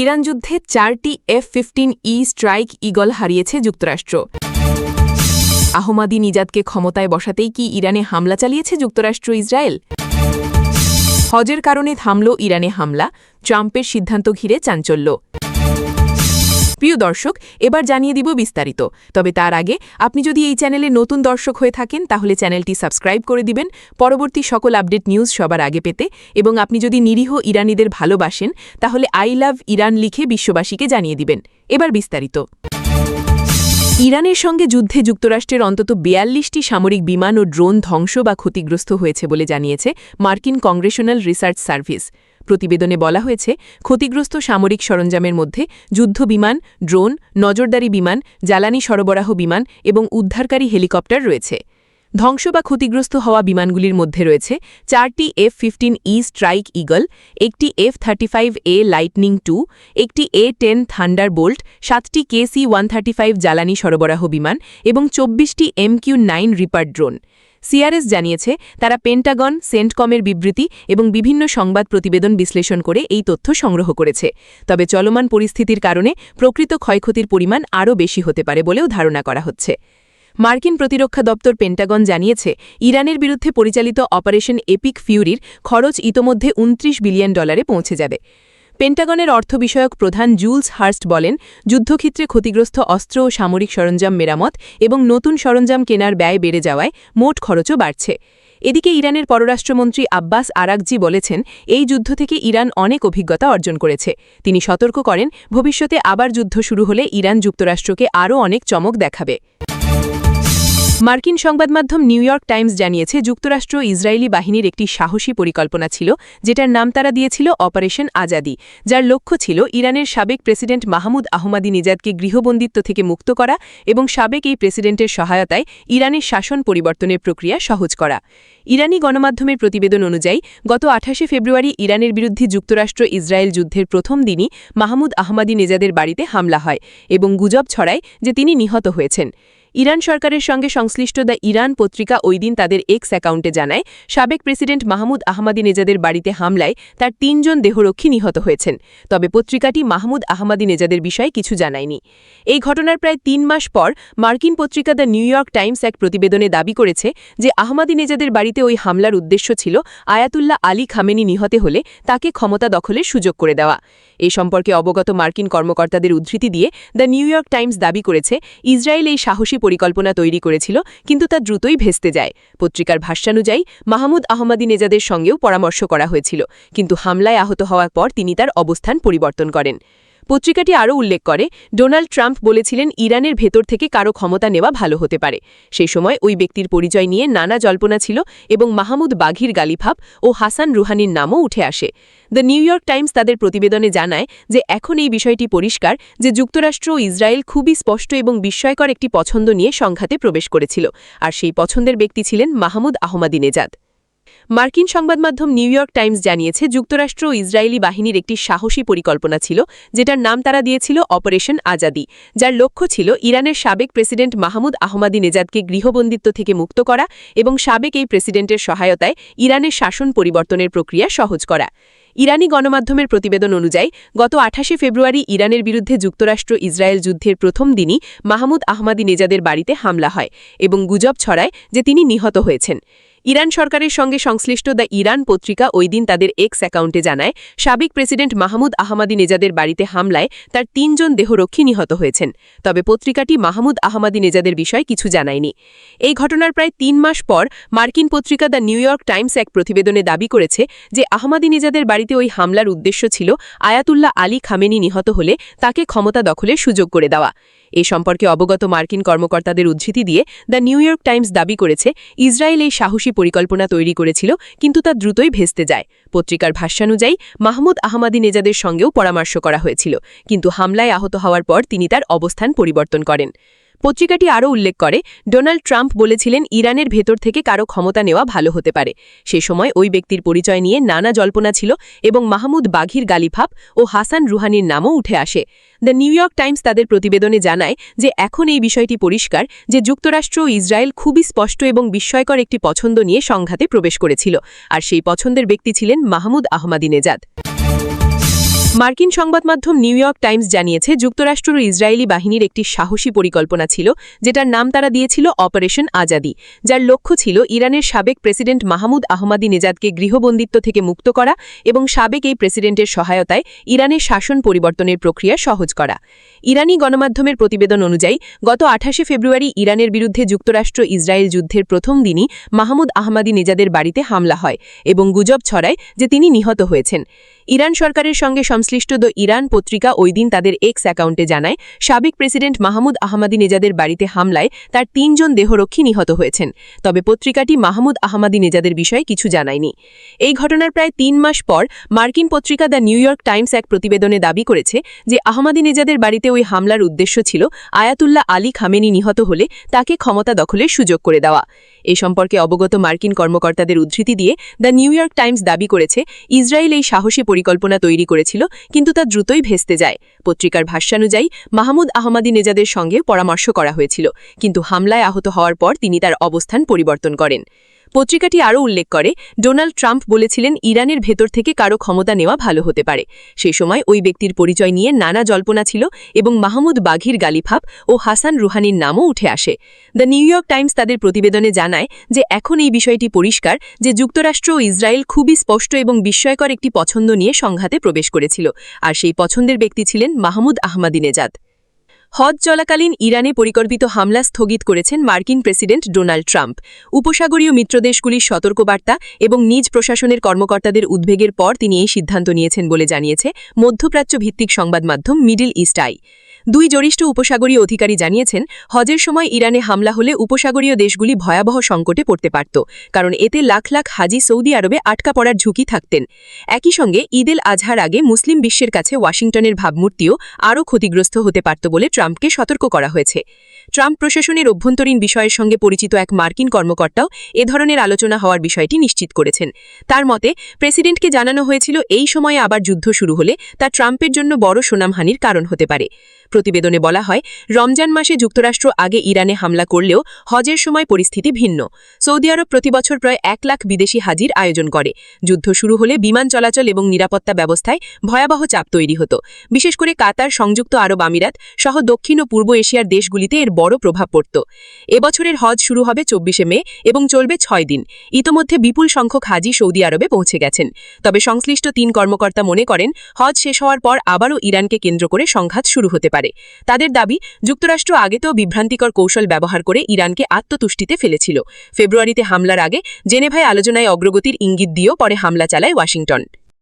Iran যুদ্ধে 4টি F-15E strike eagle হারিয়েছে যুক্তরাষ্ট্র। আহমাদিনেজাদকে ক্ষমতায় বসাতেই কি ইরানে হামলা চালিয়েছে যুক্তরাষ্ট্র ইসরায়েল? হজের কারণে থামল ইরানে হামলা, ট্রাম্পের সিদ্ধান্ত ঘিরে চাঞ্চল্য। প্রিয় দর্শক, এবার জানিয়ে দিব বিস্তারিত। তবে তার আগে আপনি যদি এই চ্যানেলে নতুন দর্শক হয়ে থাকেন তাহলে চ্যানেলটি সাবস্ক্রাইব করে দিবেন পরবর্তী সকল আপডেট নিউজ সবার আগে পেতে, এবং আপনি যদি নিরীহ ইরানিদের ভালোবাসেন তাহলে আই লাভ ইরান লিখে বিশ্ববাসীকে জানিয়ে দিবেন। এবার বিস্তারিত। ইরানের সঙ্গে যুদ্ধে যুক্তরাষ্ট্রের অন্তত 42টি সামরিক বিমান ও ড্রোন ধ্বংস বা ক্ষতিগ্রস্ত হয়েছে বলে জানিয়েছে মার্কিন কংগ্রেশনাল রিসার্চ সার্ভিস। প্রতিবেদনে বলা হয়েছে, ক্ষতিগ্রস্ত সামরিক সরঞ্জামের মধ্যে যুদ্ধ বিমান, ড্রোন, নজরদারি বিমান, জ্বালানি সরবরাহ বিমান এবং উদ্ধারকারী হেলিকপ্টার রয়েছে। ধ্বংস বা ক্ষতিগ্রস্ত হওয়া বিমানগুলির মধ্যে রয়েছে 4টি F-15E স্ট্রাইক ঈগল, একটি F-35A লাইটনিং II, একটি A-10 থান্ডারবোল্ট, 7টি KC-135 জ্বালানি সরবরাহ বিমান এবং 24টি MQ-9 রিপার ড্রোন। সিআরএস জানিয়েছে, তারা পেন্টাগন, সেন্টকমের বিবৃতি এবং বিভিন্ন সংবাদ প্রতিবেদন বিশ্লেষণ করে এই তথ্য সংগ্রহ করেছে। তবে চলমান পরিস্থিতির কারণে প্রকৃত ক্ষয়ক্ষতির পরিমাণ আরও বেশি হতে পারে বলেও ধারণা করা হচ্ছে। মার্কিন প্রতিরক্ষা দপ্তর পেন্টাগন জানিয়েছে, ইরানের বিরুদ্ধে পরিচালিত অপারেশন এপিক ফিউরির খরচ ইতোমধ্যে $29 বিলিয়ন পৌঁছে যাবে। পেন্টাগনের অর্থ বিষয়ক প্রধান জুলস হার্স্ট বলেন, যুদ্ধক্ষেত্রে ক্ষতিগ্রস্ত অস্ত্র ও সামরিক সরঞ্জাম মেরামত এবং নতুন সরঞ্জাম কেনার ব্যয় বেড়ে যাওয়ায় মোট খরচও বাড়ছে। এদিকে ইরানের পররাষ্ট্রমন্ত্রী আব্বাস আরাকজি বলেছেন, এই যুদ্ধ থেকে ইরান অনেক অভিজ্ঞতা অর্জন করেছে। তিনি সতর্ক করেন, ভবিষ্যতে আবার যুদ্ধ শুরু হলে ইরান যুক্তরাষ্ট্রকে আরও অনেক চমক দেখাবে। মার্কিন সংবাদমাধ্যম নিউ ইয়র্ক টাইমস জানিয়েছে, যুক্তরাষ্ট্র ইসরায়েলি বাহিনীর একটি সাহসী পরিকল্পনা ছিল, যেটার নাম তারা দিয়েছিল অপারেশন আজাদি, যার লক্ষ্য ছিল ইরানের সাবেক প্রেসিডেন্ট মাহমুদ আহমাদিনেজাদকে গৃহবন্দিত্ব থেকে মুক্ত করা এবং সাবেক এই প্রেসিডেন্টের সহায়তায় ইরানের শাসন পরিবর্তনের প্রক্রিয়া সহজ করা। ইরানি গণমাধ্যমের প্রতিবেদন অনুযায়ী গত 28 ফেব্রুয়ারি ইরানের বিরুদ্ধে যুক্তরাষ্ট্র ইসরায়েল যুদ্ধের প্রথম দিনই মাহমুদ আহমাদিনেজাদের বাড়িতে হামলা হয় এবং গুজব ছড়ায় যে তিনি নিহত হয়েছেন। ইরান সরকারের সঙ্গে সংশ্লিষ্ট দ্য ইরান পত্রিকা ওই দিন তাদের এক্স অ্যাকাউন্টে জানায়, সাবেক প্রেসিডেন্ট মাহমুদ আহমাদিনেজাদের বাড়িতে হামলায় তার 3 জন দেহরক্ষী নিহত হয়েছেন। তবে পত্রিকাটি মাহমুদ আহমাদিনেজাদের বিষয়ে কিছু জানায়নি। এই ঘটনার প্রায় 3 মাস পর মার্কিন পত্রিকা দ্য নিউ ইয়র্ক টাইমস এক প্রতিবেদনে দাবি করেছে যে আহমাদিনেজাদের বাড়িতে ওই হামলার উদ্দেশ্য ছিল আয়াতুল্লাহ আলী খামেনি নিহত হলে তাকে ক্ষমতা দখলের সুযোগ করে দেওয়া। এ সম্পর্কে অবগত মার্কিন কর্মকর্তাদের উদ্ধৃতি দিয়ে দ্য নিউ ইয়র্ক টাইমস দাবি করেছে, ইসরায়েল এই সাহসী পরিকল্পনা তৈরি করেছিল, কিন্তু তা দ্রুতই ভেস্তে যায়। পত্রিকার ভাষ্যানুযায়ী মাহমুদ আহমাদিনেজাদের সঙ্গেও পরামর্শ করা হয়েছিল, কিন্তু হামলায় আহত হওয়ার পর তিনি তার অবস্থান পরিবর্তন করেন। পত্রিকাটি আরও উল্লেখ করে, ডোনাল্ড ট্রাম্প বলেছিলেন ইরানের ভেতর থেকে কারো ক্ষমতা নেওয়া ভালো হতে পারে। সেই সময় ওই ব্যক্তির পরিচয় নিয়ে নানা জল্পনা ছিল এবং মাহমুদ বাঘির গালিভাব ও হাসান রুহানির নামও উঠে আসে। দ্য নিউ ইয়র্ক টাইমস তাদের প্রতিবেদনে জানায় যে এখন এই বিষয়টি পরিষ্কার যে যুক্তরাষ্ট্র ও ইসরায়েল খুবই স্পষ্ট এবং বিস্ময়কর একটি পছন্দ নিয়ে সংঘাতে প্রবেশ করেছিল, আর সেই পছন্দের ব্যক্তি ছিলেন মাহমুদ আহমাদিনেজাদ। মার্কিন সংবাদমাধ্যম নিউ ইয়র্ক টাইমস জানিয়েছে, যুক্তরাষ্ট্র ও ইসরায়েলি বাহিনীর একটি সাহসী পরিকল্পনা ছিল, যেটার নাম তারা দিয়েছিল অপারেশন আজাদি, যার লক্ষ্য ছিল ইরানের সাবেক প্রেসিডেন্ট মাহমুদ আহমাদিনেজাদকে গৃহবন্দিত্ব থেকে মুক্ত করা এবং সাবেক এই প্রেসিডেন্টের সহায়তায় ইরানের শাসন পরিবর্তনের প্রক্রিয়া সহজ করা। ইরানি গণমাধ্যমের প্রতিবেদন অনুযায়ী গত 28 ফেব্রুয়ারি ইরানের বিরুদ্ধে যুক্তরাষ্ট্র ইসরায়েল যুদ্ধের প্রথম দিনই মাহমুদ আহমাদিনেজাদের বাড়িতে হামলা হয় এবং গুজব ছড়ায় যে তিনি নিহত হয়েছেন। ইরান সরকারের সঙ্গে সংশ্লিষ্ট দ্য ইরান পত্রিকা ওই দিন তাদের এক্স অ্যাকাউন্টে জানায়, সাবেক প্রেসিডেন্ট মাহমুদ আহমাদিনেজাদের বাড়িতে হামলায় তার 3 জন দেহরক্ষী নিহত হয়েছেন। তবে পত্রিকাটি মাহমুদ আহমাদিনেজাদের বিষয়ে কিছু জানায়নি। এই ঘটনার প্রায় 3 মাস পর মার্কিন পত্রিকা দ্য নিউ ইয়র্ক টাইমস এক প্রতিবেদনে দাবি করেছে যে আহমাদিনেজাদের বাড়িতে ওই হামলার উদ্দেশ্য ছিল আয়াতুল্লাহ আলী খামেনি নিহত হলে তাকে ক্ষমতা দখলের সুযোগ করে দেওয়া। এ সম্পর্কে অবগত মার্কিন কর্মকর্তাদের উদ্ধৃতি দিয়ে দ্য নিউ ইয়র্ক টাইমস দাবি করেছে, ইসরায়েল এই সাহসী পরিকল্পনা তৈরি করেছিল, কিন্তু তা দ্রুতই ভেস্তে যায়। পত্রিকার ভাষ্যানুযায়ী মাহমুদ আহমাদিনেজাদের সঙ্গেও পরামর্শ করা হয়েছিল, কিন্তু হামলায় আহত হওয়ার পর তিনি তার অবস্থান পরিবর্তন করেন। পত্রিকাটি আরও উল্লেখ করে, ডোনাল্ড ট্রাম্প বলেছিলেন ইরানের ভেতর থেকে কারো ক্ষমতা নেওয়া ভালো হতে পারে। সে সময় ওই ব্যক্তির পরিচয় নিয়ে নানা জল্পনা ছিল এবং মাহমুদ বাঘির গালিভাব ও হাসান রুহানির নামও উঠে আসে। দ্য নিউ ইয়র্ক টাইমস তাদের প্রতিবেদনে জানায় যে এখন এই বিষয়টি পরিষ্কার যে যুক্তরাষ্ট্র ও ইসরায়েল খুবই স্পষ্ট এবং বিস্ময়কর একটি পছন্দ নিয়ে সংঘাতে প্রবেশ করেছিল, আর সেই পছন্দের ব্যক্তি ছিলেন মাহমুদ আহমাদিনেজাদ। মার্কিন সংবাদ মাধ্যম নিউ ইয়র্ক টাইমস জানিয়েছে যুক্তরাষ্ট্র ও ইসরায়েলি বাহিনীর একটি সাহসী পরিকল্পনা ছিল যেটার নাম তারা দিয়েছিল অপারেশন আজাদি, যার লক্ষ্য ছিল ইরানের সাবেক প্রেসিডেন্ট মাহমুদ আহমাদিনেজাদকে গৃহবন্দিত্ব থেকে মুক্ত করা এবং সাবেক এই প্রেসিডেন্টের সহায়তায় ইরানের শাসন পরিবর্তনের প্রক্রিয়া সহজ করা। ইরানি গণমাধ্যমের প্রতিবেদন অনুযায়ী গত 28 ফেব্রুয়ারি ইরানের বিরুদ্ধে যুক্তরাষ্ট্র ইসরায়েল যুদ্ধের প্রথম দিনই মাহমুদ আহমাদিনেজাদের বাড়িতে হামলা হয় এবং গুজব ছড়ায় যে তিনি নিহত হয়েছেন। ইরান সরকারের সঙ্গে সংশ্লিষ্ট দ্য ইরান পত্রিকা ওই দিন তাদের এক্স অ্যাকাউন্টে জানায় সাবেক প্রেসিডেন্ট মাহমুদ আহমাদিনেজাদের বাড়িতে হামলায় তার 3 জন দেহরক্ষী নিহত হয়েছেন, তবে পত্রিকাটি মাহমুদ আহমাদিনেজাদের বিষয়ে কিছু জানায়নি। এই ঘটনার প্রায় 3 মাস পর মার্কিন পত্রিকা দ্য নিউ ইয়র্ক টাইমস এক প্রতিবেদনে দাবি করেছে যে আহমাদিনেজাদের বাড়িতে ওই হামলার উদ্দেশ্য ছিল আয়াতুল্লাহ আলী খামেনি নিহত হলে তাকে ক্ষমতা দখলের সুযোগ করে দেওয়া। এ সম্পর্কে অবগত মার্কিন কর্মকর্তাদের উদ্ধৃতি দিয়ে দ্য নিউ ইয়র্ক টাইমস দাবি করেছে ইসরায়েল এই সাহসী পরিকল্পনা তৈরি করেছিল, কিন্তু তা দ্রুতই ভেস্তে যায়। পত্রিকার ভাষ্যানুযায়ী মাহমুদ আহমাদিনেজাদের সঙ্গে পরামর্শ করা হয়েছিল, কিন্তু হামলায় আহত হওয়ার পর তিনি তার অবস্থান পরিবর্তন করেন। পত্রিকাটি আরও উল্লেখ করে ডোনাল্ড ট্রাম্প বলেছিলেন ইরানের ভেতর থেকে কারো ক্ষমতা নেওয়া ভালো হতে পারে। সেই সময় ওই ব্যক্তির পরিচয় নিয়ে নানা জল্পনা ছিল এবং মাহমুদ বাঘির গালিফাপ ও হাসান রুহানির নামও উঠে আসে। দ্য নিউ ইয়র্ক টাইমস তাদের প্রতিবেদনে জানায় যে এখন এই বিষয়টি পরিষ্কার যে যুক্তরাষ্ট্র ও ইসরায়েল খুবই স্পষ্ট এবং বিস্ময়কর একটি পছন্দ নিয়ে সংঘাতে প্রবেশ করেছিল, আর সেই পছন্দের ব্যক্তি ছিলেন মাহমুদ আহমাদিনেজাদ। হজ চলাকালীন ইরানে পরিকল্পিত হামলা স্থগিত করেছেন মার্কিন প্রেসিডেন্ট ডোনাল্ড ট্রাম্প। উপসাগরীয় মিত্রদেশগুলির সতর্কবার্তা এবং নিজ প্রশাসনের কর্মকর্তাদের উদ্বেগের পর তিনি এই সিদ্ধান্ত নিয়েছেন বলে জানিয়েছে মধ্যপ্রাচ্য ভিত্তিক সংবাদ মাধ্যম মিডল ইস্ট আই। 2 জ্যেষ্ঠ উপসাগরীয় অধিকারী জানিয়েছেন হজের সময় ইরানে হামলা হলে উপসাগরীয় দেশগুলি ভয়াবহ সংকটে পড়তে পারত, কারণ এতে লাখ লাখ হাজি সৌদি আরবে আটকা পড়ার ঝুঁকি থাকতেন। একই সঙ্গে ঈদুল আজহার আগে মুসলিম বিশ্বের কাছে ওয়াশিংটনের ভাবমূর্তিও আরও ক্ষতিগ্রস্ত হতে পারত বলে ট্রাম্পকে সতর্ক করা হয়েছে। ট্রাম্প প্রশাসনের অভ্যন্তরীণ বিষয়ের সঙ্গে পরিচিত এক মার্কিন কর্মকর্তাও এ ধরনের আলোচনা হওয়ার বিষয়টি নিশ্চিত করেছেন। তার মতে প্রেসিডেন্টকে জানানো হয়েছিল এই সময়ে আবার যুদ্ধ শুরু হলে তা ট্রাম্পের জন্য বড় সুনামহানির কারণ হতে পারে। প্রতিবেদনে বলা হয় রমজান মাসে যুক্তরাষ্ট্র আগে ইরানে হামলা করলেও হজের সময় পরিস্থিতি ভিন্ন। সৌদি আরব প্রতিবছর প্রায় 1 লাখ বিদেশি হাজির আয়োজন করে। যুদ্ধ শুরু হলে বিমান চলাচল এবং নিরাপত্তা ব্যবস্থায় ভয়াবহ চাপ তৈরি হতো। বিশেষ করে কাতার, সংযুক্ত আরব আমিরাত সহ দক্ষিণ ও পূর্ব এশিয়ার দেশগুলিতে এর বড় প্রভাব পড়ত। এবছরের হজ শুরু হবে 24 মে এবং চলবে 6 দিন। ইতোমধ্যে বিপুল সংখ্যক হাজি সৌদি আরবে পৌঁছে গেছেন। তবে সংশ্লিষ্ট 3 কর্মকর্তা মনে করেন হজ শেষ হওয়ার পর আবারও ইরানকে কেন্দ্র করে সংঘাত শুরু হতে পারে। তাদের দাবি যুক্তরাষ্ট্র আগেতেও বিভ্রান্তিকর কৌশল ব্যবহার করে ইরানকে আত্মতুষ্টিতে ফেলেছিল। ফেব্রুয়ারিতে হামলার আগে জেনেভায় আলোচনায় অগ্রগতির ইঙ্গিত দিয়েও পরে হামলা চালায় ওয়াশিংটন।